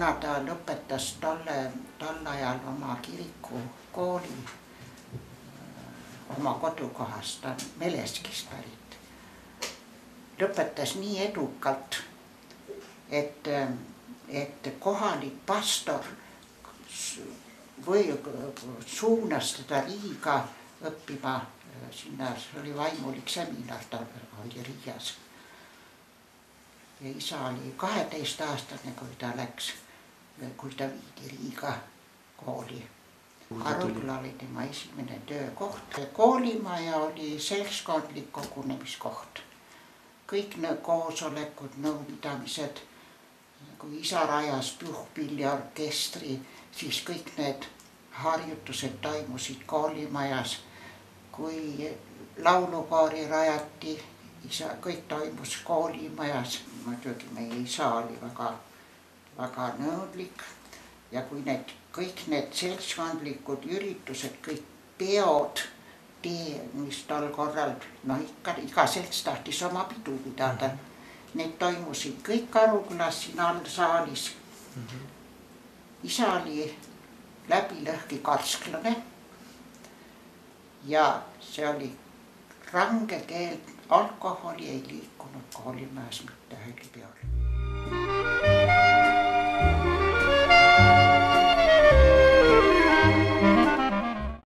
kuna ta lõpetas tol ajal oma kirikukooli oma kodukohast, ta on Meleskist pärit. Lõpetas nii edukalt, et kohalik pastor suunas teda Riiga õppima sinna, see oli vaimulik seminar, ta oli Riigas. Ja isa oli 12-aastane, kui ta viidi Riiga kooli. Arukla oli tema esimene töökoht. Koolimaja oli seltskondlik kogunemiskoht. Kõik koosolekud, nõupidamised, kui isa rajas puhkpilliorkestri, siis kõik need harjutused toimusid koolimajas. Kui laulukoori rajati, kõik toimus koolimajas. Muidugi meie isa oli väga nõudlik ja kui kõik need seltskondlikud üritused, kõik peod, mis tol korral, iga selts tahtis oma pidu pidada, need toimusid kõik Aruklas siin all saalis. Isa oli läbilõhki karsklane ja see oli range keeld, alkoholi ei liikunud koolimajas mitte ühelgi peol.